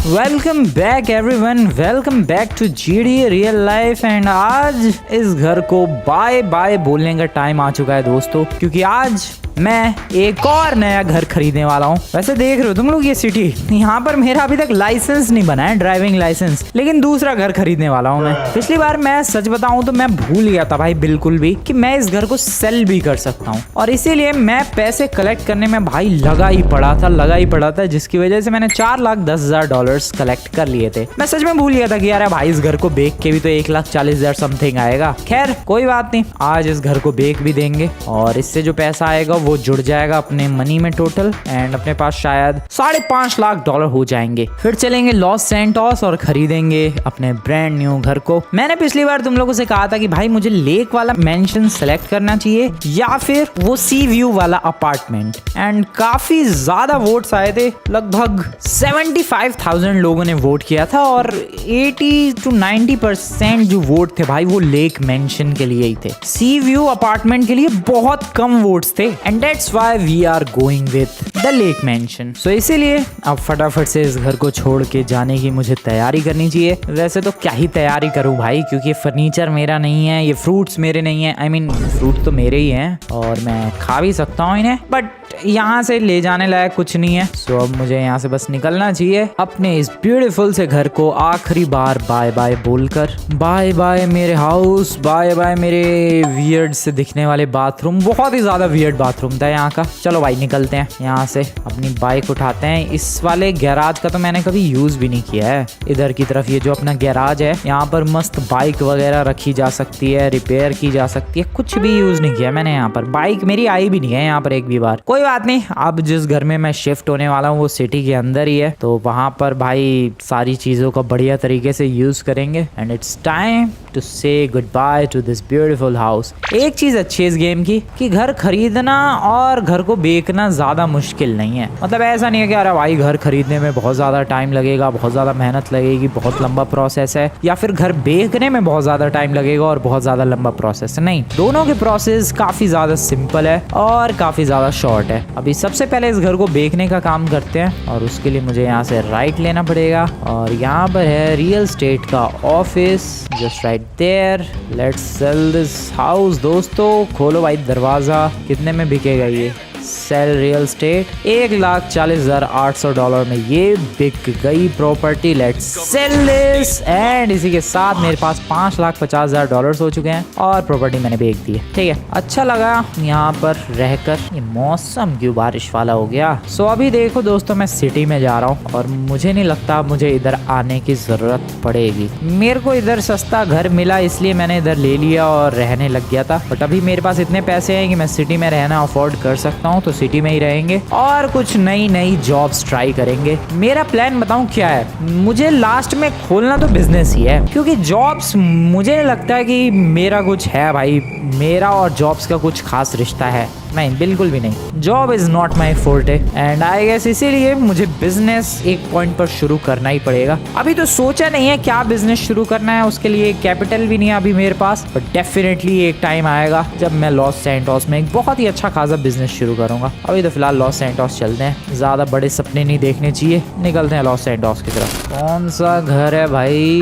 Welcome back everyone, welcome back to GTA real life. And आज इस घर को बाय बाय बोलने का टाइम आ चुका है दोस्तों, क्योंकि आज मैं एक और नया घर खरीदने वाला हूँ। वैसे देख रहे हो तुम लोग ये सिटी, यहाँ पर मेरा अभी तक लाइसेंस नहीं बना है, ड्राइविंग लाइसेंस, लेकिन दूसरा घर खरीदने वाला हूँ मैं। पिछली बार मैं सच बताऊँ तो मैं भूल गया था भाई बिल्कुल भी कि मैं इस घर को सेल भी कर सकता हूँ, और इसीलिए मैं पैसे कलेक्ट करने में भाई लगा ही पड़ा था, जिसकी वजह से मैंने $4,10,000 कलेक्ट कर लिए थे। मैं सच में भूल गया था कि यार भाई इस घर को बेच के भी तो 1,40,000 समथिंग आएगा। खैर कोई बात नहीं, आज इस घर को बेच भी देंगे और इससे जो पैसा आएगा वो जुड़ जाएगा अपने मनी में टोटल, एंड अपने पास शायद $5.5 लाख हो जाएंगे। फिर चलेंगे लॉस सैंटोस और खरीदेंगे अपने ब्रांड न्यू घर को। मैंने पिछली बार तुम लोगों से कहा था कि भाई मुझे लेक वाला मेंशन सेलेक्ट करना चाहिए या फिर वो सी व्यू वाला अपार्टमेंट, एंड काफी ज्यादा वोट्स आए थे। लगभग 75,000 लोगों ने वोट किया था और 80 to 90% जो वोट थे भाई वो लेक मेंशन के लिए ही थे। सी व्यू अपार्टमेंट के लिए बहुत कम वोट्स थे, and that's why we are going with the lake mansion. So इसीलिए अब फटाफट से इस घर को छोड़ के जाने की मुझे तैयारी करनी चाहिए। वैसे तो क्या ही तैयारी करूं भाई, क्योंकि फर्नीचर मेरा नहीं है, ये फ्रूट्स मेरे नहीं है। आई मीन फ्रूट तो मेरे ही हैं और मैं खा भी सकता हूँ इन्हें, बट यहाँ से ले जाने लायक कुछ नहीं है। सो अब मुझे यहाँ से बस निकलना चाहिए अपने इस ब्यूटीफुल से घर को आखिरी बार बाय बाय बोलकर। बाय बाय मेरे हाउस, बाय बाय मेरे वियर्ड से दिखने वाले बाथरूम। बहुत ही ज्यादा वियर्ड बाथरूम था यहाँ का। चलो भाई निकलते हैं यहाँ से, अपनी बाइक उठाते हैं। इस वाले गैराज का तो मैंने कभी यूज भी नहीं किया है। इधर की तरफ ये जो अपना गैराज है, यहाँ पर मस्त बाइक वगैरह रखी जा सकती है, रिपेयर की जा सकती है। कुछ भी यूज नहीं किया मैंने यहाँ पर, बाइक मेरी आई भी नहीं है यहाँ पर एक भी बार। कोई बात नहीं, अब जिस घर में मैं शिफ्ट होने वाला हूँ वो सिटी के अंदर ही है, तो वहां पर भाई सारी चीजों का बढ़िया तरीके से यूज करेंगे। एंड इट्स टाइम टू से good by two this beautiful house. एक चीज अच्छी है इस गेम की कि घर खरीदना और घर को बेचना ज्यादा मुश्किल नहीं है। मतलब ऐसा नहीं है कि अरे भाई घर खरीदने में बहुत ज्यादा टाइम लगेगा, बहुत ज्यादा मेहनत लगेगी, बहुत लंबा प्रोसेस है, या फिर घर बेचने में बहुत ज्यादा टाइम लगेगा और बहुत ज्यादा लंबा प्रोसेस है। नहीं, दोनों के प्रोसेस काफी ज्यादा सिंपल है और काफी ज्यादा शॉर्ट है। अभी सबसे पहले इस घर को बेचने का काम करते हैं, और उसके लिए मुझे यहाँ से राइट लेना पड़ेगा, और यहाँ पर है रियल एस्टेट का office just right there. Let's sell this house. दोस्तों खोलो भाई दरवाजा। कितने में बिकेगा ये? सेल रियल एस्टेट $1,40,800 में ये बिक गई property. Let's sell this. And इसी के साथ मेरे पास $5,50,000 हो चुके हैं और प्रॉपर्टी मैंने बेच दी है। ठीक है, अच्छा लगा यहाँ पर रहकर। ये मौसम क्यों बारिश वाला हो गया। सो अभी देखो दोस्तों, मैं सिटी में जा रहा हूँ और मुझे नहीं लगता मुझे इधर आने की जरूरत पड़ेगी। मेरे को इधर सस्ता घर मिला इसलिए मैंने इधर ले लिया और रहने लग गया था, बट अभी मेरे पास इतने पैसे हैं कि मैं सिटी में रहना अफोर्ड कर सकता हूँ, तो सिटी में ही रहेंगे और कुछ नई नई जॉब्स ट्राई करेंगे। मेरा प्लान बताऊं क्या है? मुझे लास्ट में खोलना तो बिजनेस ही है, क्योंकि जॉब्स मुझे नहीं लगता है कि मेरा कुछ है भाई, मेरा और जॉब्स का कुछ खास रिश्ता है। नहीं, बिल्कुल भी नहीं। Job is not my forte, and I guess इसीलिए मुझे बिजनेस एक पॉइंट पर शुरू करना ही पड़ेगा। अभी तो सोचा नहीं है क्या बिजनेस शुरू करना है, उसके लिए कैपिटल भी नहीं है अभी मेरे पास, बट डेफिनेटली एक टाइम आएगा जब मैं लॉस सैंटोस में एक बहुत ही अच्छा खासा बिजनेस शुरू करूंगा। अभी तो फिलहाल लॉस सैंटोस चलते हैं, ज्यादा बड़े सपने नहीं देखने चाहिए। निकलते हैं लॉस सैंटोस की तरफ। कौन सा घर है भाई?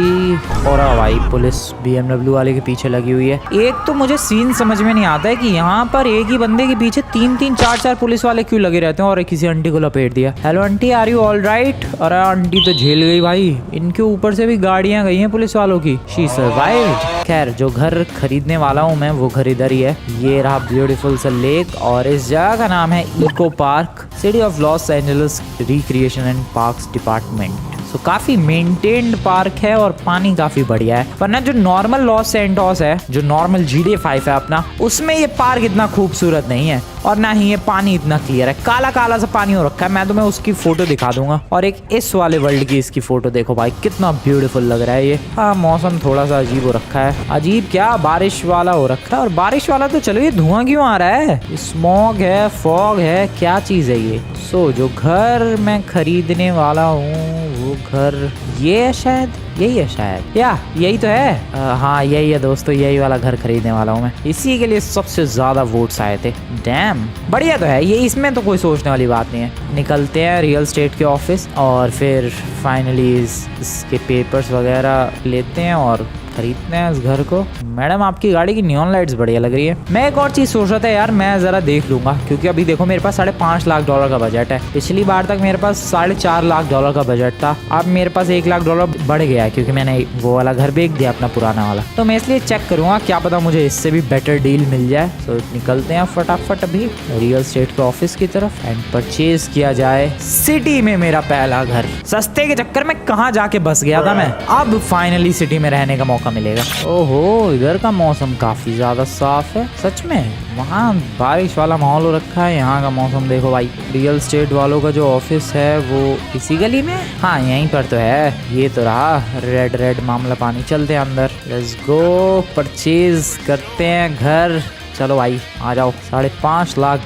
और भाई पुलिस BMW वाले के पीछे लगी हुई है। एक तो मुझे सीन समझ में नहीं आता है कि यहाँ पर एक ही बंदे के पीछे 3-3, 4-4 पुलिस वाले क्यों लगे रहते हैं, और किसी आंटी को लपेट दिया। Hello aunty, are you all right? अरे आंटी तो झेल गई भाई, इनके ऊपर से भी गाड़ियां गई हैं पुलिस वालों की। She survived. खैर जो घर खरीदने वाला हूँ मैं वो घर इधर ही है। ये रहा ब्यूटीफुल सा लेक, और इस जगह का नाम है eco park, city of Los Angeles recreation and parks department. तो काफी मेंटेन्ड पार्क है और पानी काफी बढ़िया है, वरना जो नॉर्मल लॉस सैंटोस है, जो नॉर्मल GTA 5 है अपना, उसमें ये पार्क इतना खूबसूरत नहीं है, और ना ही ये पानी इतना क्लियर है। काला काला सा पानी हो रखा है। मैं तुम्हें उसकी फोटो दिखा दूंगा, और एक इस वाले वर्ल्ड की इसकी फोटो देखो भाई, कितना ब्यूटीफुल लग रहा है ये। हाँ, मौसम थोड़ा सा अजीब हो रखा है। अजीब क्या, बारिश वाला हो रखा है। और बारिश वाला तो चलो, ये धुआं क्यों आ रहा है? स्मॉग है, फॉग है, क्या चीज है ये? सो जो घर मैं खरीदने वाला हूँ वो घर ये है शायद। यही है शायद, या यही तो है। हाँ यही है दोस्तों, यही वाला घर खरीदने वाला हूँ मैं। इसी के लिए सबसे ज्यादा वोट्स आए थे। डैम बढ़िया तो है ये, इसमें तो कोई सोचने वाली बात नहीं है। निकलते हैं रियल एस्टेट के ऑफिस और फिर फाइनली इसके पेपर्स वगैरह लेते हैं और खरीदते हैं इस घर को। मैडम आपकी गाड़ी की नियॉन लाइट्स बढ़िया लग रही है। मैं एक और चीज सोच रहा था यार, मैं जरा देख लूंगा क्योंकि अभी देखो मेरे पास $5.5 लाख का बजट है। पिछली बार तक मेरे पास $4.5 लाख का बजट था, अब मेरे पास $1 लाख बढ़ गया है क्योंकि मैंने वो वाला घर बेच दिया अपना पुराना वाला। तो मैं इसलिए चेक करूंगा, क्या पता मुझे इससे भी बेटर डील मिल जाए। तो निकलते हैं फटाफट अभी रियल एस्टेट के ऑफिस की तरफ एंड परचेज किया जाए सिटी में मेरा पहला घर। सस्ते के चक्कर में कहाँ जाके बस गया था मैं, अब फाइनली सिटी में रहने का मौका मिलेगा। ओहो इधर का मौसम काफी ज्यादा साफ है सच में, वहाँ बारिश वाला माहौल हो रखा है। यहाँ का मौसम देखो भाई। रियल एस्टेट वालों का जो ऑफिस है वो इसी गली में, हाँ यहीं पर तो है। ये तो रहा रेड मामला पानी। चलते हैं अंदर, लेट्स गो परचेज करते हैं घर। चलो भाई आ जाओ। $5.5 लाख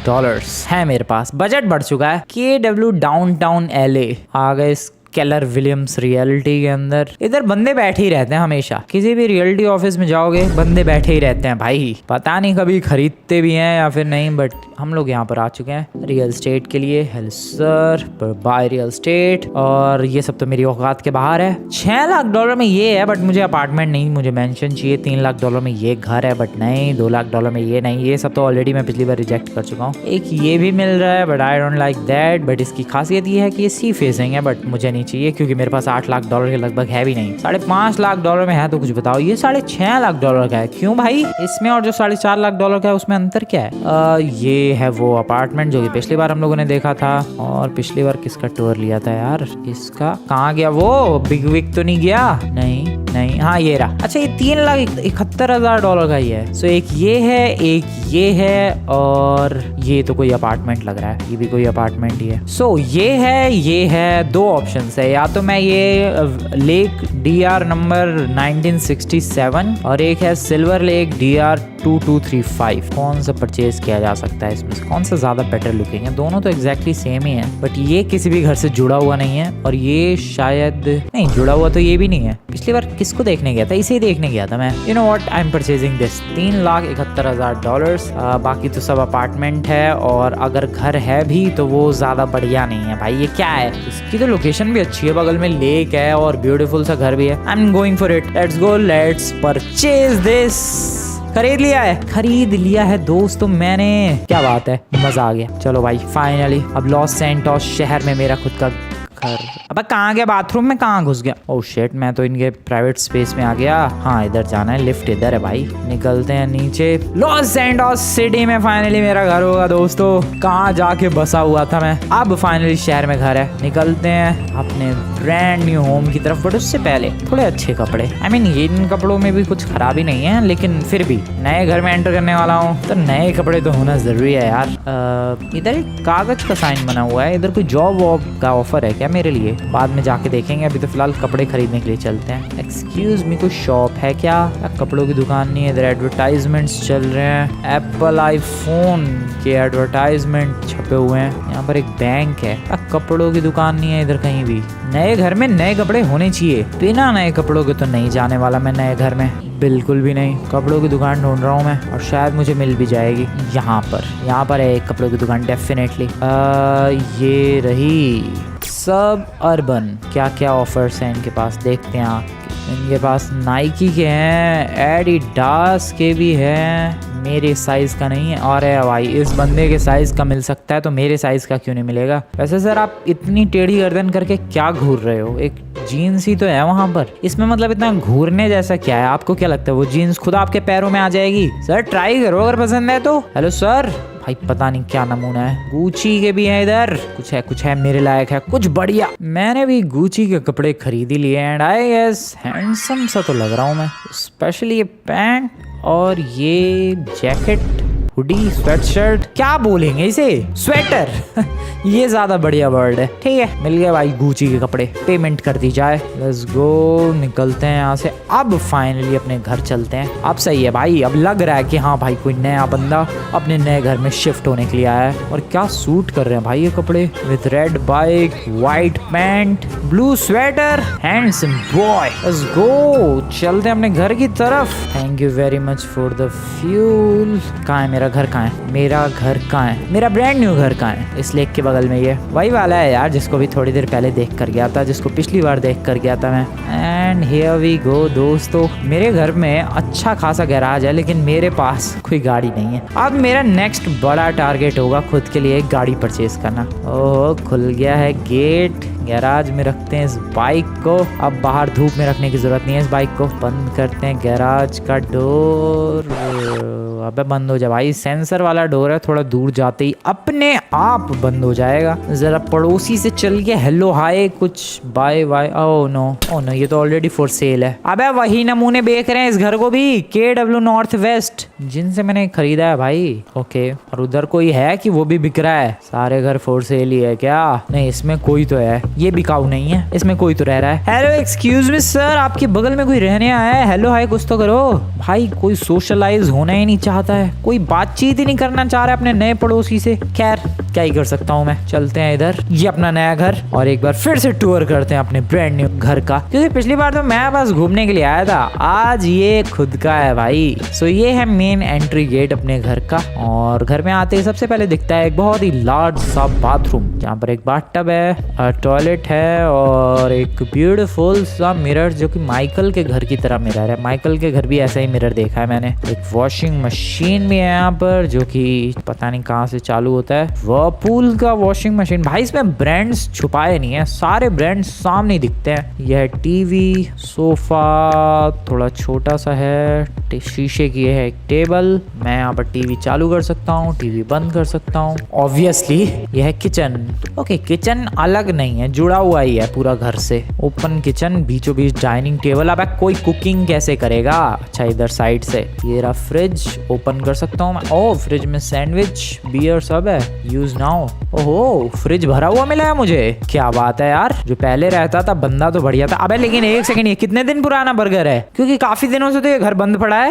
है मेरे पास, बजट बढ़ चुका है। KW डाउनटाउन LA आ गए इस केलर विलियम्स रियलिटी के अंदर। इधर बंदे बैठे ही रहते हैं हमेशा, किसी भी रियलिटी ऑफिस में जाओगे बंदे बैठे ही रहते हैं भाई। पता नहीं कभी खरीदते भी हैं या फिर नहीं, बट हम लोग यहाँ पर आ चुके हैं रियल एस्टेट के लिए। Hello sir, by real estate. और ये सब तो मेरी औकात के बाहर है। $6 लाख में ये है बट मुझे अपार्टमेंट नहीं, मुझे मेंशन चाहिए। $3 लाख में ये घर है बट नहीं। $2 लाख में ये नहीं। ये सब तो ऑलरेडी मैं पिछली बार रिजेक्ट कर चुका हूँ। एक ये भी मिल रहा है but I don't like that. But इसकी खासियत ये है कि ये सी फेसिंग है बट मुझे नहीं चाहिए क्योंकि मेरे पास $8 लाख के लगभग है भी नहीं। $5.5 लाख में है तो कुछ बताओ। ये $6.5 लाख का है, क्यों भाई? इसमें और जो $4.5 लाख का है उसमें अंतर क्या है? ये है वो अपार्टमेंट जो कि पिछली बार हम लोगों ने देखा था। और पिछली बार किसका टूर लिया था यार? इसका कहाँ गया वो? बिग विग तो नहीं गया? नहीं, हाँ ये रहा। अच्छा ये $3,71,000 का ही है। सो एक ये है, एक ये है और ये तो कोई अपार्टमेंट लग रहा है। ये भी कोई अपार्टमेंट ही है। सो ये है। दो ऑप्शन है, या तो मैं ये लेक DR नंबर 1967 और एक है सिल्वर लेक DR 2235। कौन सा परचेज किया जा सकता है इसमें से? कौन सा ज्यादा बेटर लुकिंग है? दोनों तो एग्जैक्टली सेम ही है बट ये किसी भी घर से जुड़ा हुआ नहीं है और ये शायद नहीं जुड़ा हुआ, तो ये भी नहीं है। पिछली बार किसको देखने गया था? इसे ही देखने गया था मैं। You know what, I am purchasing this. $3,71,000। बाकी तो सब अपार्टमेंट है और अगर घर है भी तो वो ज्यादा बढ़िया नहीं है भाई। ये क्या है? इसकी तो लोकेशन भी अच्छी है, बगल में लेक है और ब्यूटीफुल सा घर भी है। I am going for it. Let's go, let's purchase this. खरीद लिया है दोस्तों मैंने। क्या बात है, मजा आ गया। चलो भाई फाइनली अब लॉस सैंटोस शहर में मेरा खुद का घर। अब कहाँ गया? बाथरूम में कहाँ घुस गया? ओह शिट, मैं तो इनके प्राइवेट स्पेस में आ गया। हाँ इधर जाना है, लिफ्ट इधर है भाई। निकलते हैं नीचे। लॉस सैंटोस सिटी में फाइनली मेरा घर होगा दोस्तों। कहाँ जाके बसा हुआ था मैं, अब फाइनली शहर में घर है। निकलते हैं अपने ब्रांड न्यू होम की तरफ। बट उससे पहले थोड़े अच्छे कपड़े, आई मीन इन कपड़ों में भी कुछ खराबी नहीं है, लेकिन फिर भी नए घर में एंटर करने वाला हूँ तो नए कपड़े तो होना जरूरी है यार। इधर एक कागज का साइन बना हुआ है। इधर कोई जॉब वॉब का ऑफर है क्या मेरे लिए? बाद में जाके देखेंगे, अभी तो फिलहाल कपड़े खरीदने के लिए चलते हैं। एक्सक्यूज मी, कोई शॉप है क्या? कपड़ों की दुकान नहीं है। इधर एडवर्टाइजमेंट्स चल रहे हैं, एप्पल आईफोन के एडवर्टाइजमेंट छपे हुए हैं। यहाँ पर एक बैंक है। कपड़ों की दुकान नहीं है इधर कहीं भी। नए घर में नए कपड़े होने चाहिए, बिना नए कपड़ों के तो नहीं जाने वाला मैं नए घर में, बिल्कुल भी नहीं। कपड़ों की दुकान ढूंढ रहा हूँ मैं और शायद मुझे मिल भी जाएगी। यहाँ पर है एक कपड़ों की दुकान डेफिनेटली। ये रही सब अर्बन। क्या क्या ऑफर्स हैं इनके पास देखते हैं। इनके पास नाइकी के हैं, एडिडास के भी हैं। मेरे साइज का नहीं है। और भाई इस बंदे के साइज का मिल सकता है तो मेरे साइज का क्यों नहीं मिलेगा? वैसे सर आप इतनी टेढ़ी गर्दन करके क्या घूर रहे हो? एक जीन्स ही तो है वहां पर, इसमें मतलब इतना घूरने जैसा क्या है? आपको क्या लगता है वो जीन्स खुद आपके पैरों में आ जाएगी? सर ट्राई करो अगर पसंद है तो। हेलो सर, भाई पता नहीं क्या नमूना है। गुची के भी हैं इधर। कुछ है मेरे लायक है, कुछ बढ़िया। मैंने भी गुची के कपड़े खरीद ही लिए एंड आई गेस हैंडसम सा तो लग रहा हूँ मैं। स्पेशली ये पैंट और ये जैकेट हुडी, स्वेटशर्ट, क्या बोलेंगे इसे, स्वेटर ये ज्यादा बढ़िया वर्ड है। ठीक है, मिल गए भाई गुची के कपड़े, पेमेंट कर दी जाए। लेट्स गो, निकलते हैं यहाँ से। अब फाइनली अपने घर चलते हैं। अब सही है भाई, अब लग रहा है कि हाँ भाई कोई नया बंदा अपने नए घर में शिफ्ट होने के लिए आया है। और क्या सूट कर रहे हैं भाई ये कपड़े, with red bike, white pant, blue sweater, handsome boy. Let's go, चलते हैं अपने घर की तरफ। Thank you very much for the fuel. कहाँ है मेरा घर, कहाँ है मेरा घर, कहाँ है मेरा ब्रांड न्यू घर, कहाँ है? इस लेक के बगल में ये वही वाला है यार, जिसको भी थोड़ी देर पहले देख कर गया था, जिसको पिछली बार देख कर गया था मैं। एंड हियर वी गो दोस्तों, मेरे घर में अच्छा खासा गैराज है, लेकिन मेरे पास कोई गाड़ी नहीं है। अब मेरा नेक्स्ट बड़ा टारगेट होगा खुद के लिए एक गाड़ी परचेज करना। ओह, खुल गया है गेट। गैराज में रखते हैं इस बाइक को। अब बाहर धूप में रखने की जरूरत नहीं है इस बाइक को। बंद करते हैं गैराज का डोर। अबे बंद हो जा भाई, सेंसर वाला डोर है, थोड़ा दूर जाते ही अपने आप बंद हो जाएगा। जरा पड़ोसी से चल के हेलो हाय कुछ बाय बाय। ओह नो, ये तो ऑलरेडी फॉर सेल है। अबे वही नमूने बेच रहे हैं इस घर को भी, KW नॉर्थ वेस्ट, जिनसे मैंने खरीदा है भाई। ओके, और उधर कोई है कि वो भी बिक रहा है? सारे घर फॉर सेल ही है क्या? नहीं, इसमें कोई तो है, ये बिकाऊ नहीं है, इसमें कोई तो रह रहा है। हेलो एक्सक्यूज मी सर, आपके बगल में कोई रहने आया है? हेलो हाय कुछ तो करो भाई। कोई सोशलाइज होना ही नहीं चाहता है, कोई बातचीत ही नहीं करना चाह रहा है अपने नए पड़ोसी से। खैर क्या ही कर सकता हूँ मैं। चलते हैं इधर, ये अपना नया घर, और एक बार फिर से टूर करते हैं अपने ब्रांड न्यू घर का, क्योंकि पिछली बार तो मैं बस घूमने के लिए आया था, आज ये खुद का है भाई। सो ये है मेन एंट्री गेट अपने घर का। और घर में आते ही सबसे पहले दिखता है एक बहुत ही लार्ज सा बाथरूम, जहाँ पर एक बाथटब है, टॉयलेट है, और एक ब्यूटीफुल सा मिरर, जो कि माइकल के घर की तरह मिरर है। माइकल के घर भी ऐसा ही मिरर देखा है मैंने। एक वॉशिंग मशीन भी है यहाँ पर, जो कि पता नहीं कहाँ से चालू होता है। वर्लपूल का वॉशिंग मशीन भाई, इसमें ब्रांड्स छुपाए नहीं है, सारे ब्रांड्स सामने दिखते हैं। यह टीवी, सोफा थोड़ा छोटा सा है, शीशे की है एक टेबल, मैं यहाँ पर टीवी चालू कर सकता हूँ, टीवी बंद कर सकता हूँ। ऑब्वियसली यह है किचन। ओके, किचन अलग नहीं है, जुड़ा हुआ ही है पूरा घर से। ओपन किचन, बीचों बीच डाइनिंग टेबल। अब कोई कुकिंग कैसे करेगा? अच्छा, इधर साइड से ये रहा फ्रिज, ओपन कर सकता हूँ मैं। ओह, फ्रिज में सैंडविच, बियर सब है, यूज नाउ। ओहो, फ्रिज भरा हुआ मिला है मुझे, क्या बात है यार। जो पहले रहता था बंदा तो बढ़िया था। अबे लेकिन एक सेकंड, ये कितने दिन पुराना बर्गर है? क्योंकि काफी दिनों से तो ये घर बंद पड़ा है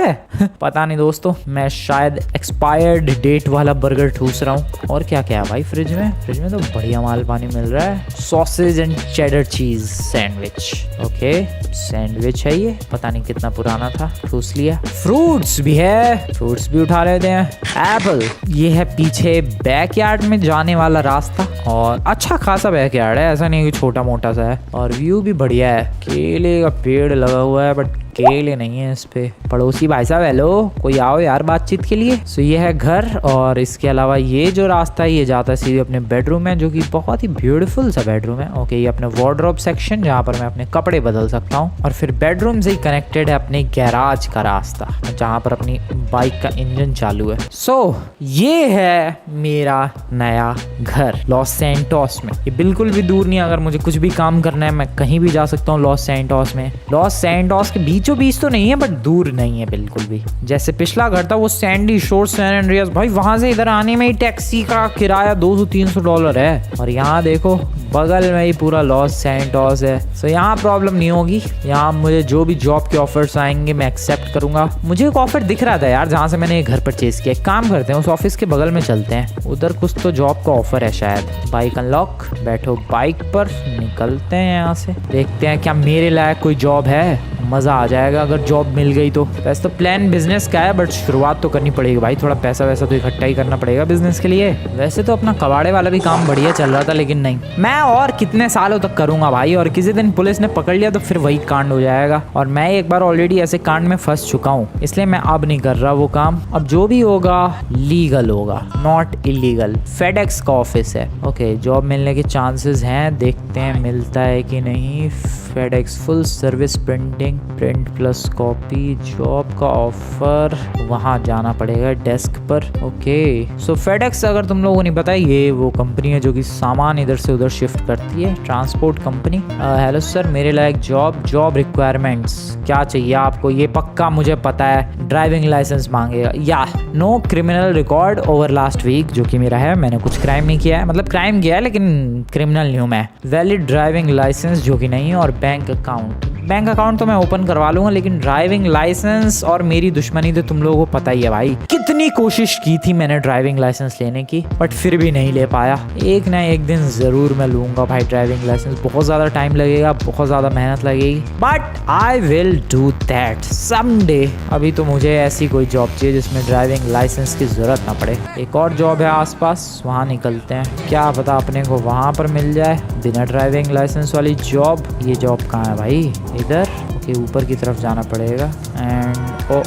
पता नहीं दोस्तों, मैं शायद एक्सपायर्ड डेट वाला बर्गर ठूस रहा हूँ। और क्या क्या है भाई फ्रिज में? फ्रिज में तो बढ़िया माल पानी मिल रहा है। Sausage and cheddar cheese sandwich. Okay, sandwich है ये, पता नहीं कितना पुराना था, ठूस लिया। फ्रूट्स भी है, फ्रूट्स भी उठा लेते हैं। एप्पल, ये है पीछे बैकयार्ड में जाने वाला रास्ता, और अच्छा खासा बैकयार्ड है, ऐसा नहीं कि छोटा मोटा सा है। और व्यू भी बढ़िया है, केले का पेड़ लगा हुआ है, बट केले नहीं है इस पे। पड़ोसी भाई साहब हेलो, कोई आओ यार बातचीत के लिए। सो ये है घर, और इसके अलावा ये जो रास्ता है ये जाता है सीधे अपने बेडरूम में, जो कि बहुत ही ब्यूटीफुल सा बेडरूम है। ओके, ये अपने वार्डरोब सेक्शन, जहाँ पर मैं अपने कपड़े बदल सकता हूँ। और फिर बेडरूम से ही कनेक्टेड है अपने गैराज का रास्ता, जहाँ पर अपनी बाइक का इंजन चालू है। सो ये है मेरा नया घर लॉस सैंटोस में। ये बिल्कुल भी दूर नहीं, अगर मुझे कुछ भी काम करना है मैं कहीं भी जा सकता हूँ लॉस सैंटोस में। लॉस सैंटोस के बीचों बीच तो नहीं है, बट दूर नहीं है बिल्कुल भी। जैसे पिछला घर था वो सैंडी शोर सैन एंड्रियास, भाई वहां से इधर आने में ही टैक्सी का किराया $200-300 है। और यहाँ देखो बगल में ही पूरा लॉस सैंटोस है। सो यहाँ प्रॉब्लम नहीं होगी, यहाँ मुझे जो भी जॉब के ऑफर्स आएंगे मैं एक्सेप्ट करूंगा। मुझे एक ऑफर दिख रहा था यार जहाँ से मैंने ये घर परचेज किया। एक काम करते हैं, उस ऑफिस के बगल में चलते हैं, उधर कुछ तो जॉब का ऑफर है शायद। बाइक अनलॉक, बैठो बाइक पर, निकलते हैं यहाँ से, देखते हैं क्या मेरे लायक कोई जॉब है। मज़ा आ जाएगा अगर जॉब मिल गई तो। वैसे तो प्लान बिजनेस का है, बट शुरुआत तो करनी पड़ेगी भाई, थोड़ा पैसा वैसा तो इकट्ठा ही करना पड़ेगा बिजनेस के लिए। वैसे तो अपना कबाड़े वाला भी काम बढ़िया चल रहा था, लेकिन नहीं, मैं और कितने सालों तक करूंगा भाई, और किसी दिन पुलिस ने पकड़ लिया तो फिर वही कांड हो जाएगा। और मैं एक बार ऑलरेडी ऐसे कांड में फंस चुका हूँ, इसलिए मैं अब नहीं कर रहा वो काम। अब जो भी होगा लीगल होगा, नॉट इलीगल। फेडेक्स का ऑफिस है। ओके, जॉब मिलने के चांसेस हैं, देखते हैं मिलता है कि नहीं। FedEx full service printing, print plus copy, job का ऑफर, वहाँ जाना पड़ेगा डेस्क पर। ओके सो फेडेक्स अगर तुम लोगों को नहीं पता, ये वो कंपनी है जो कि सामान इधर से उधर शिफ्ट करती है, ट्रांसपोर्ट कंपनी। हेलो सर, मेरे लायक जॉब रिक्वायरमेंट्स क्या चाहिए आपको? ये पक्का मुझे पता है, ड्राइविंग लाइसेंस मांगेगा या no criminal record over last week, जो कि मेरा है, मैंने कुछ क्राइम नहीं किया है, मतलब क्राइम किया है लेकिन क्रिमिनल नहीं हूँ मैं। वैलिड ड्राइविंग लाइसेंस जो कि नहीं है, और बैंक अकाउंट तो मैं ओपन करवा लूंगा, लेकिन ड्राइविंग लाइसेंस और मेरी दुश्मनी तो तुम लोगों को पता ही है भाई। कितनी कोशिश की थी मैंने ड्राइविंग लाइसेंस लेने की, बट फिर भी नहीं ले पाया। एक ना एक दिन जरूर मैं लूंगा भाई ड्राइविंग लाइसेंस। बहुत ज्यादा टाइम लगेगा, बहुत ज्यादा मेहनत लगेगी, but I will do that someday. अभी तो मुझे ऐसी कोई जॉब चाहिए जिसमें ड्राइविंग लाइसेंस की जरूरत ना पड़े। एक और जॉब है आसपास, वहाँ निकलते हैं, क्या पता अपने को वहाँ पर मिल जाए बिना ड्राइविंग लाइसेंस वाली जॉब। ये जॉब कहाँ है भाई? इधर ओके, ऊपर की तरफ जाना पड़ेगा। एंड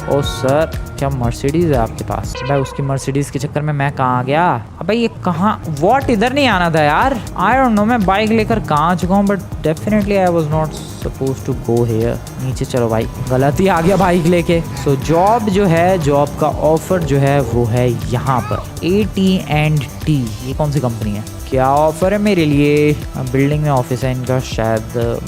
ओ सर, क्या मर्सिडीज है आपके पास? भाई उसकी मर्सिडीज के चक्कर में मैं कहाँ आ गया? अबे ये कहाँ, वॉट, इधर नहीं आना था यार। आई डोंट नो मैं बाइक लेकर कहाँ आ चुका हूँ, but definitely I was not suppose to go here. नीचे चलो भाई, गलती आ गया बाइक लेके। सो जॉब जो है, जॉब का ऑफर जो है वो है यहाँ पर, AT&T। ये कौन सी कंपनी है? क्या ऑफर है मेरे लिए? बिल्डिंग में ऑफिस है इनका, शायद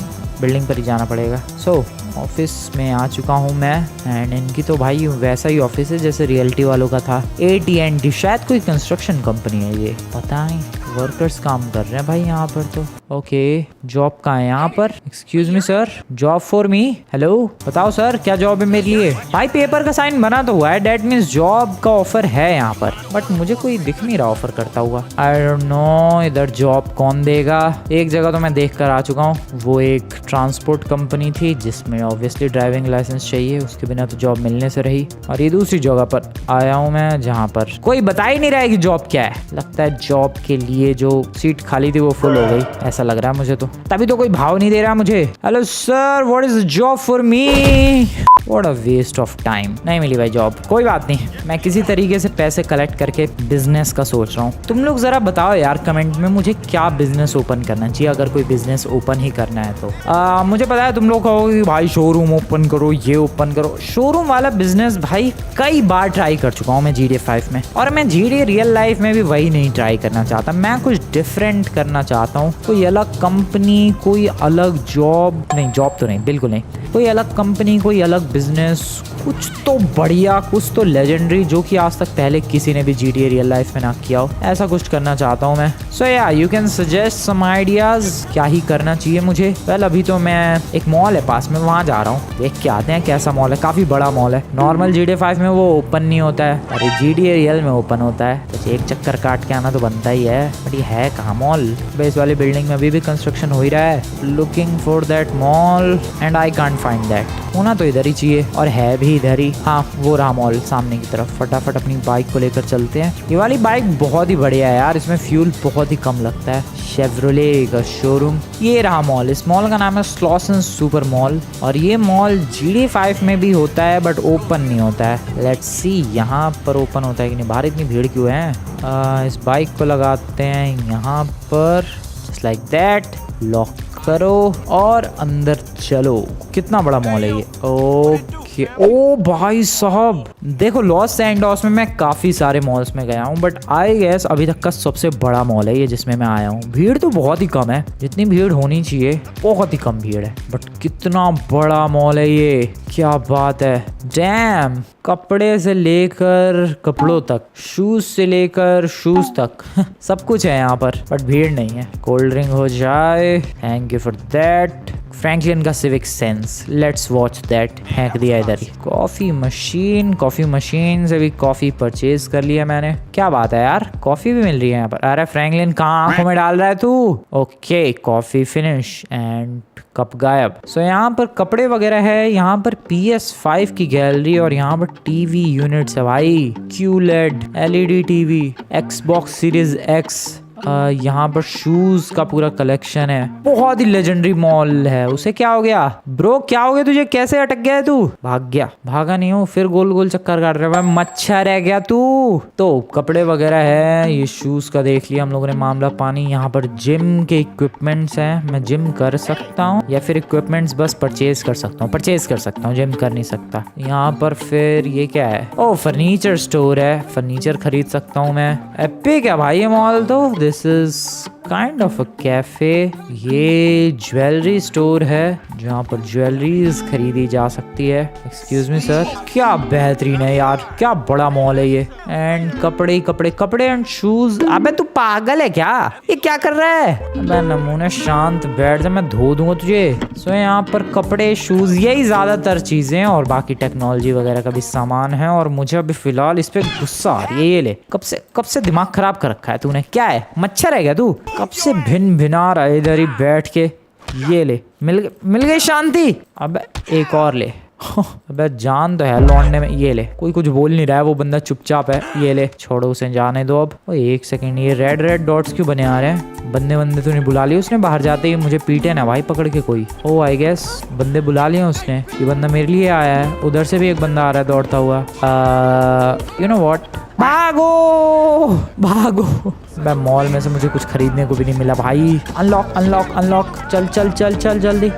बिल्डिंग पर ही जाना पड़ेगा। सो ऑफिस में आ चुका हूँ मैं, एंड इनकी तो भाई वैसा ही ऑफिस है जैसे रियल्टी वालों का था। AT&T शायद कोई कंस्ट्रक्शन कंपनी है ये, पता नहीं। वर्कर्स काम कर रहे हैं भाई यहाँ पर तो। ओके जॉब कहाँ है यहाँ पर? Excuse me sir, job for me. Hello बताओ सर, क्या जॉब है मेरे लिए? भाई पेपर का साइन बना तो हुआ है, डेट मीन्स जॉब का ऑफर है यहाँ पर, बट मुझे कोई दिख नहीं रहा ऑफर करता हुआ। आई डोंट नो इधर जॉब कौन देगा। एक जगह तो मैं देख कर आ चुका हूँ, वो एक ट्रांसपोर्ट कंपनी थी जिसमें ऑब्वियसली ड्राइविंग लाइसेंस चाहिए, उसके बिना तो जॉब मिलने से रही। और ये दूसरी जगह पर आया हूँ मैं जहाँ पर कोई बता ही नहीं रहा है कि जॉब क्या है। लगता है जॉब के लिए जो सीट खाली थी वो फुल हो गई, ऐसा लग रहा है मुझे तो, तभी तो कोई भाव नहीं दे रहा मुझे। Hello sir, what is job for me? What a waste of time. नहीं मिली भाई जॉब, कोई बात नहीं, मैं किसी तरीके से पैसे कलेक्ट करके बिजनेस का सोच रहा हूँ। तुम लोग जरा बताओ यार कमेंट में मुझे क्या बिजनेस ओपन करना चाहिए, अगर कोई बिजनेस ओपन ही करना है तो। मुझे पता है तुम लोग कहोगे कि भाई शोरूम ओपन करो, ये ओपन करो। शोरूम वाला बिजनेस भाई कई बार ट्राई कर चुका हूँ मैं GTA 5 में, और मैं GTA रियल लाइफ में भी वही नहीं ट्राई करना चाहता। मैं कुछ डिफरेंट करना चाहता हूँ, कोई अलग कंपनी, कोई अलग जॉब, नहीं जॉब तो नहीं, बिल्कुल नहीं, कोई अलग कंपनी, कोई अलग बिजनेस, कुछ तो बढ़िया, कुछ तो लेजेंडरी, जो कि आज तक पहले किसी ने भी GTA रियल लाइफ में ना किया हो। ऐसा कुछ करना चाहता हूँ मैं। So yeah you can suggest some ideas, क्या ही करना चाहिए मुझे। वेल अभी तो मैं, एक मॉल है पास में, वहाँ जा रहा हूँ, देख के आते हैं कैसा मॉल है। काफी बड़ा मॉल है, नॉर्मल GTA 5 में वो ओपन नहीं होता है, अरे GTA रियल में ओपन होता है। तो एक चक्कर काट के आना तो बनता ही है, बट ये है कहाँ मॉल? बेस वाली बिल्डिंग में अभी भी कंस्ट्रक्शन हो ही रहा है। Looking for that mall and I can't find that. होना तो इधर ही चाहिए, और है भी इधर ही। हाँ वो रहा मॉल सामने की तरफ। फटाफट अपनी बाइक को लेकर चलते हैं। ये वाली बाइक बहुत ही बढ़िया है यार, इसमें फ्यूल बहुत ही कम लगता है। शेवरोले का शोरूम, ये रहा मॉल। इस मॉल का नाम है स्लॉसन सुपर मॉल, और ये मॉल GTA 5 में भी होता है बट ओपन नहीं होता है। लेट्स सी यहाँ पर ओपन होता है कि नहीं। बाहर इतनी भीड़ क्यों है? इस बाइक को लगाते हैं यहाँ पर, जस्ट लाइक दैट। लॉक करो और अंदर चलो। कितना बड़ा मॉल है ये। ओके ओ भाई साहब, देखो लॉस सैंटोस में मैं काफी सारे मॉल्स में गया हूँ, बट आई गेस अभी तक का सबसे बड़ा मॉल है ये जिसमें मैं आया हूँ। भीड़ तो बहुत ही कम है, जितनी भीड़ होनी चाहिए बहुत ही कम भीड़ है, बट कितना बड़ा मॉल है ये, क्या बात है। डैम, कपड़े से लेकर कपड़ों तक, शूज से लेकर शूज तक सब कुछ है यहाँ पर, बट भीड़ नहीं है। कोल्ड ड्रिंक हो जाए, thank you for that. Franklin का civic sense, let's watch that. फेंक दिया इधर ही। कॉफी मशीन से भी कॉफी परचेज कर लिया मैंने। क्या बात है यार, कॉफी भी मिल रही है यहाँ पर। अरे फ्रैंकलिन कहाँ आंखों में डाल रहा है तू? Okay coffee finish and cup गायब। सो यहाँ पर कपड़े वगैरह है, यहाँ पर PS5 की गैलरी, और यहाँ पर टीवी यूनिट्स है भाई। QLED, LED TV, Xbox Series X, यहाँ पर शूज का पूरा कलेक्शन है, बहुत ही लेजेंडरी मॉल है। उसे क्या हो गया ब्रो, क्या हो गया तुझे, कैसे अटक गया है तू? भाग गया? भागा नहीं हूँ, फिर गोल गोल चक्कर काट रहा है। मच्छर रह गया तू। तो कपड़े वगैरह है, ये शूज का देख लिया हम लोगों ने मामला पानी। यहाँ पर जिम के इक्विपमेंट्स हैं, मैं जिम कर सकता हूँ या फिर इक्विपमेंट्स बस परचेज कर सकता हूँ? परचेज कर सकता हूँ, जिम कर नहीं सकता। यहाँ पर फिर ये क्या है? ओ फर्नीचर स्टोर है, फर्नीचर खरीद सकता हूँ मैं। एपिक है भाई ये मॉल तो। This is kind of a cafe. ये ज्वेलरी स्टोर है जहाँ पर ज्वेलरीज खरीदी जा सकती है। Excuse me sir. क्या बेहतरीन है यार, क्या बड़ा मॉल है ये। एंड कपड़े ही कपड़े, कपड़े एंड शूज। अबे तू पागल है क्या? ये क्या कर रहा है? अबे नमूने शांत बैठ जा, मैं धो दूंगा तुझे। सो यहाँ पर कपड़े शूज यही ज्यादातर चीजें, और बाकी टेक्नोलॉजी वगैरह का भी सामान है। और मुझे अभी फिलहाल इस पे गुस्सा आ रही है। ये ले, कब से दिमाग खराब कर रखा है तूने। क्या है, मच्छर है क्या तू? कब से भिन भिना रहा है इधर ही बैठ के। ये ले, मिल गई शांति। अब एक और ले। अबे जान तो है लौंडने में। ये ले, कोई कुछ बोल नहीं रहा है, वो बंदा चुपचाप है। ये ले, छोड़ो उसे, जाने दो अब। ओ एक सेकंड, ये रेड डॉट्स क्यों बने आ रहे हैं? बंदे तो नहीं बुला लिए उसने? बाहर जाते ही मुझे पीटे ना भाई पकड़ के कोई। ओ आई गेस बंदे बुला लिए उसने। ये बंदा मेरे लिए आया है। उधर से भी एक बंदा आ रहा है दौड़ता हुआ। यू नो व्हाट, भागो भागो। मैं मॉल में से मुझे कुछ खरीदने को भी नहीं मिला भाई। अनलॉक। चल जल्दी।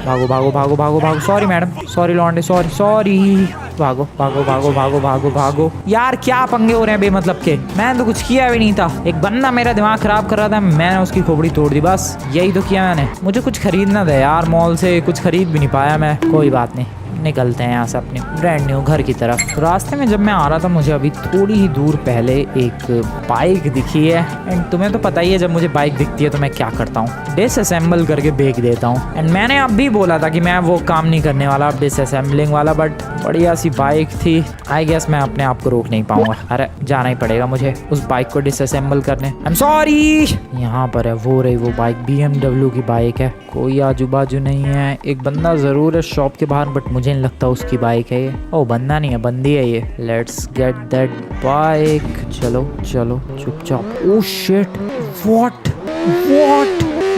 भागो। सॉरी मैडम, सॉरी लॉन्डे, सॉरी। भागो। यार क्या पंगे हो रहे हैं बेमतलब के? मैंने तो कुछ किया भी नहीं था। एक बंदा मेरा दिमाग खराब कर रहा था, मैंने उसकी खोपड़ी तोड़ दी, बस यही तो किया मैंने। मुझे कुछ खरीदना था यार, मॉल से कुछ खरीद भी नहीं पाया मैं। कोई बात नहीं, निकलते हैं यहाँ से अपने ब्रांड न्यू घर की तरफ। रास्ते में जब मैं आ रहा था, मुझे अभी थोड़ी ही दूर पहले एक बाइक दिखी है। एंड तुम्हें तो पता ही है, जब मुझे बाइक दिखती है तो मैं क्या करता हूँ, डिसअसेंबल करके बेच देता हूँ। एंड मैंने अब भी बोला था कि मैं वो काम नहीं करने वाला, डिसअसेंबलिंग वाला। बट बढ़िया सी बाइक थी। आई गेस मैं अपने आप को रोक नहीं पाऊंगा। अरे जाना ही पड़ेगा मुझे उस बाइक को डिसअसेंबल करने। I am sorry. यहाँ पर है वो रही वो बाइक, BMW की बाइक है। कोई आजू बाजू नहीं है। एक बंदा जरूर है शॉप के बाहर, बट मुझे नहीं लगता उसकी बाइक है ये। ओ बंदा नहीं है, बंदी है ये। Let's get that bike. चलो चुपचाप। ओ शिट, व्हाट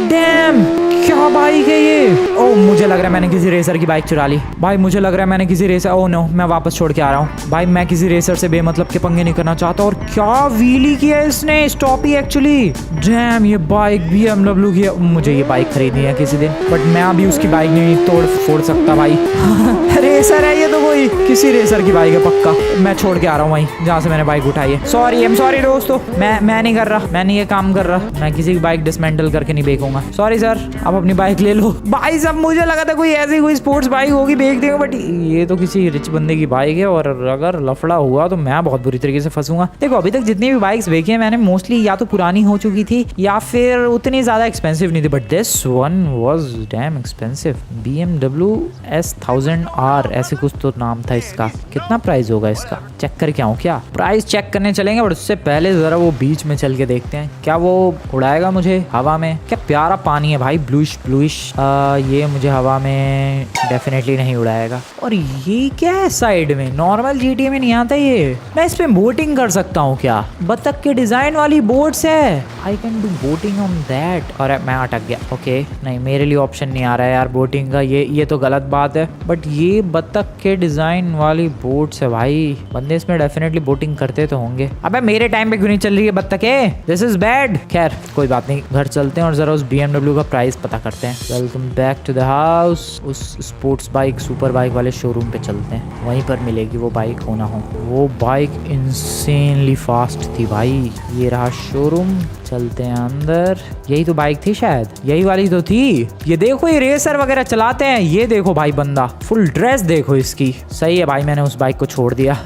डैम, क्या बाइक है ये? ओ मुझे लग रहा है मैंने किसी रेसर की बाइक चुरा ली भाई। मुझे लग रहा है मैंने किसी रेसर, ओ नो, मैं वापस छोड़ के आ रहा हूँ भाई। मैं किसी रेसर से बेमतलब के पंगे नहीं करना चाहता। और क्या व्हीली किया है इसने, स्टॉप ही एक्चुअली। डैम, ये बाइक BMW की है। मुझे ये बाइक खरीदनी है किसी दिन, बट मैं अभी उसकी बाइक नहीं तोड़ फोड़ सकता भाई। रेसर है ये तो, कोई किसी रेसर की बाइक है पक्का। मैं छोड़ के आ रहा हूँ वहीं जहाँ से मैंने बाइक उठाई है। सॉरी दोस्तों, मैं नहीं कर रहा, मैं नहीं ये काम कर रहा। मैं किसी की बाइक डिसमेंटल करके नहीं बेचूंगा। सॉरी सर, आप अपनी बाइक ले लो। भाई साहब मुझे लगा था कोई ऐसी कोई स्पोर्ट्स बाइक होगी बेच देंगे, बट ये तो किसी रिच बंदे की बाइक है। और अगर लफड़ा हुआ तो मैं बहुत बुरी तरीके से फंसूंगा। देखो अभी तक जितनी भी बाइक्स बेची हैं मैंने, मोस्टली या तो पुरानी हो चुकी थी या फिर उतनी ज्यादा एक्सपेंसिव नहीं थी। But this one was dam expensive. BMW S1000R ऐसे कुछ तो नाम था इसका। कितना प्राइस होगा इसका, चेक करके आऊँ क्या? प्राइस चेक करने चलेंगे, बट उससे पहले जरा वो बीच में चल के देखते हैं क्या वो उड़ाएगा मुझे हवा में। क्या प्यारा पानी है भाई, ब्लूइश। ये मुझे हवा में डेफिनेटली नहीं उड़ाएगा। और ये क्या है साइड में, नॉर्मल GTA में नहीं आता ये। मैं इस पे बोटिंग कर सकता हूँ क्या? बतख के डिजाइन वाली बोट्स है, I can do boating on that. और मैं अटक गया। ओके नहीं, मेरे लिए ऑप्शन नहीं आ रहा है यार बोटिंग का। ये तो गलत बात है। बट ये बतख के डिजाइन वाली बोट्स है भाई, बंदे इसमें डेफिनेटली बोटिंग करते तो होंगे। अबे मेरे टाइम पे क्यों नहीं चल रही है बतखें? This is bad. खैर कोई बात नहीं, घर चलते हैं और जरा उस BMW का प्राइस पता करते हैं। Welcome back to the house. उस स्पोर्ट्स बाइक सुपर बाइक वाले शोरूम पे चलते हैं, वहीं पर मिलेगी वो बाइक हो ना हो। वो बाइक इंसेनली फास्ट थी भाई। ये रहा शोरूम, चलते हैं अंदर। यही तो बाइक थी शायद, यही वाली तो थी। ये देखो ये रेसर वगैरह चलाते हैं। ये देखो भाई बंदा, फुल ड्रेस देखो इसकी। सही है भाई, मैंने उस बाइक को छोड़ दिया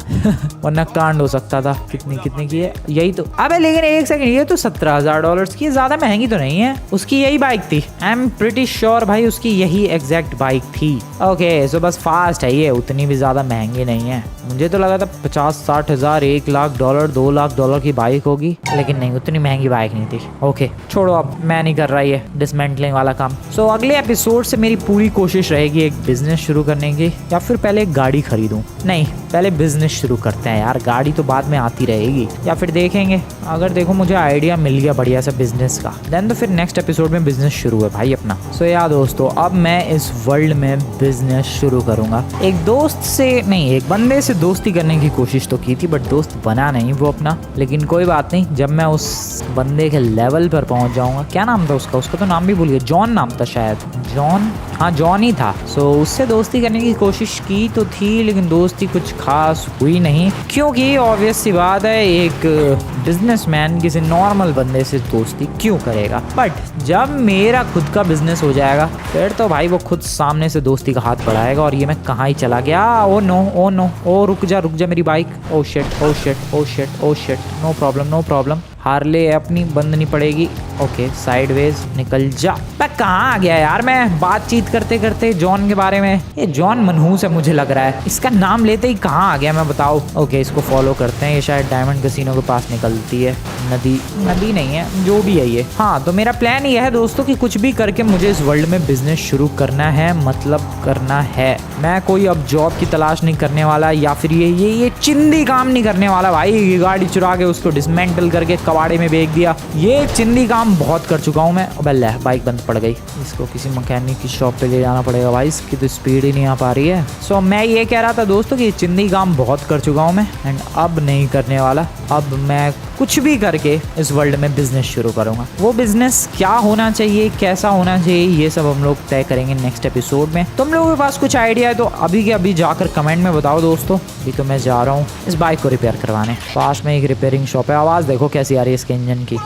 वरना कांड हो सकता था। कितने की है? यही तो। अबे लेकिन एक सेकंड, ये तो $17,000 की, ज्यादा महंगी तो नहीं है। उसकी यही बाइक थी, आई एम प्रिटी श्योर भाई उसकी यही एग्जैक्ट बाइक थी। ओके सो बस फास्ट है ये, उतनी भी ज्यादा महंगी नहीं है। मुझे तो लगा था 50-60 हजार, $1,00,000 $2,00,000 की बाइक होगी, लेकिन नहीं, उतनी महंगी बाइक नहीं थी। ओके छोड़ो, अब मैं नहीं कर रहा ये डिसमेंटलिंग वाला काम। सो अगले एपिसोड से मेरी पूरी कोशिश रहेगी एक बिजनेस शुरू करने की, या फिर पहले एक गाड़ी खरीदूं। नहीं, पहले बिजनेस शुरू करते हैं यार, गाड़ी तो बाद में आती रहेगी, या फिर देखेंगे अगर देखो मुझे आइडिया मिल गया बढ़िया सा बिजनेस का, देन तो फिर नेक्स्ट एपिसोड में बिजनेस शुरू है भाई अपना। सो यार दोस्तों, अब मैं इस वर्ल्ड में बिजनेस शुरू करूंगा। एक दोस्त से नहीं, एक बंदे से दोस्ती करने की कोशिश तो की थी, बट दोस्त बना नहीं वो अपना। लेकिन कोई बात नहीं, जब मैं उस बंदे के लेवल पर पहुंच जाऊंगा, क्या नाम था उसका तो नाम भी भूल गया, जॉन नाम था शायद, जॉन, हाँ जॉन ही था। सो उससे दोस्ती करने की कोशिश की तो थी, लेकिन दोस्ती कुछ खास हुई नहीं, क्योंकि ऑब्वियस सी बात है एक बिजनेसमैन किसी नॉर्मल बंदे से दोस्ती क्यों करेगा। बट जब मेरा खुद का बिजनेस हो जाएगा फिर तो भाई वो खुद सामने से दोस्ती का हाथ बढ़ाएगा। और ये मैं कहाँ ही चला गया, ओ नो ओ नो, ओ रुक जा मेरी bike, oh shit oh shit oh shit oh shit, no problem, Harley अपनी बंद नहीं पड़ेगी। ओके साइडवेज निकल जा। मैं कहाँ आ गया यार, मैं बातचीत करते करते जॉन के बारे में। ये जॉन मनहूस है मुझे लग रहा है, इसका नाम लेते ही कहाँ आ गया मैं, बताओ। ओके इसको फॉलो करते हैं, ये शायद डायमंड कैसीनो के पास निकलती है। नदी नहीं है, जो भी है ये। हाँ तो मेरा प्लान ये है दोस्तों कि कुछ भी करके मुझे इस वर्ल्ड में बिजनेस शुरू करना है, मतलब करना है। मैं कोई अब जॉब की तलाश नहीं करने वाला, या फिर ये चिंदी काम नहीं करने वाला भाई। ये गाड़ी चुरा के उसको डिसमेंटल करके कबाड़े में बेच दिया, ये चिंदी काम बहुत कर चुका हूँ मैं। अब अल्लाह बाइक बंद पड़ गई, इसको किसी मैकेनिक की शॉप पे ले जाना पड़ेगा भाई, इसकी तो स्पीड ही नहीं आ पा रही है। सो मैं ये कह रहा था दोस्तों कि चिंदी काम बहुत कर चुका हूँ मैं, एंड अब नहीं करने वाला। अब मैं कुछ भी करके इस वर्ल्ड में बिजनेस शुरू करूंगा। वो बिजनेस क्या होना चाहिए, कैसा होना चाहिए, ये सब हम लोग तय करेंगे नेक्स्ट एपिसोड में। तुम लोगों के पास कुछ आइडिया है तो अभी के अभी जाकर कमेंट में बताओ दोस्तों। अभी तो मैं जा रहा हूँ इस बाइक को रिपेयर करवाने, पास में एक रिपेयरिंग शॉप है। आवाज़ देखो कैसी आ रही है इसके इंजन की,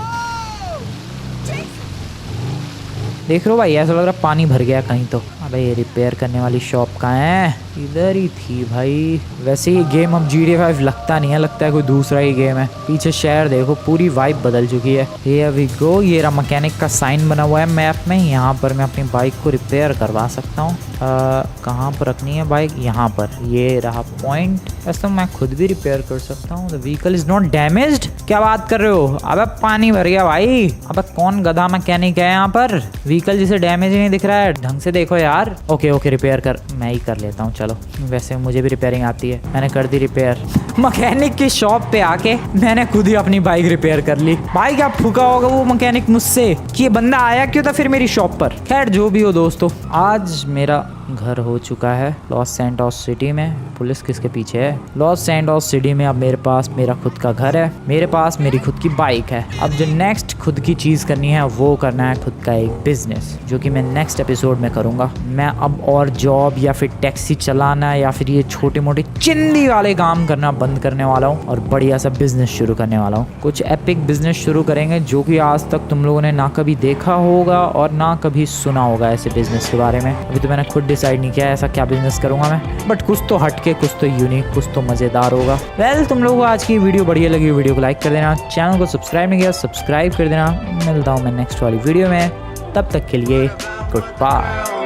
देख रहे हो भाई, ऐसा लग रहा पानी भर गया कहीं तो। अबे ये रिपेयर करने वाली शॉप कहाँ है, इधर ही थी भाई। वैसे ये गेम अब GTA 5 लगता नहीं है, लगता है कोई दूसरा ही गेम है। पीछे शहर देखो, पूरी वाइब बदल चुकी है। ये अभी गो, ये रहा मैकेनिक का साइन बना हुआ है मैप में, यहाँ पर मैं अपनी बाइक को रिपेयर करवा सकता हूँ। कहाँ पर रखनी है बाइक, यहाँ पर, ये रहा पॉइंट। वैसे तो मैं खुद भी रिपेयर कर सकता हूँ। The vehicle is not damaged, क्या बात कर रहे हो, अबे पानी भर गया भाई। अबे कौन गधा मैकेनिक है यहाँ पर, व्हीकल जिसे डैमेज ही नहीं दिख रहा है, ढंग से देखो यार। ओके रिपेयर कर, मैं ही कर लेता हूँ चलो, वैसे मुझे भी रिपेयरिंग आती है। मैंने कर दी रिपेयर, मैकेनिक की शॉप पे आके मैंने खुद ही अपनी बाइक रिपेयर कर ली। भाई क्या फूका होगा वो मैकेनिक मुझसे कि ये बंदा आया क्यों था फिर मेरी शॉप पर। खैर जो भी हो दोस्तों, आज मेरा घर हो चुका है लॉस सैंटोस सिटी में। पुलिस किसके पीछे है, लॉस सैंटोस सिटी में अब मेरे पास मेरा खुद का घर है, मेरे पास मेरी खुद की बाइक है। अब जो नेक्स्ट खुद की चीज़ करनी है वो करना है खुद का एक बिजनेस, जो कि मैं नेक्स्ट एपिसोड में करूँगा। मैं अब और जॉब या फिर टैक्सी चलाना या फिर ये छोटे मोटे चिंदी वाले काम करना बंद करने वाला हूँ और बढ़िया सा बिजनेस शुरू करने वाला हूँ। कुछ एपिक बिजनेस शुरू करेंगे जो कि आज तक तुम लोगों ने ना कभी देखा होगा और ना कभी सुना होगा ऐसे बिजनेस के बारे में। अभी तो मैंने खुद डिसाइड नहीं किया ऐसा क्या बिजनेस करूंगा मैं, बट कुछ तो हटके, कुछ तो यूनिक, कुछ तो मजेदार होगा। वेल तुम लोगों को आज की वीडियो बढ़िया लगी, वीडियो को लाइक कर देना, चैनल को सब्सक्राइब नहीं किया सब्सक्राइब कर देना। मिलता हूँ मैं नेक्स्ट वाली वीडियो में, तब तक के लिए गुड बाय।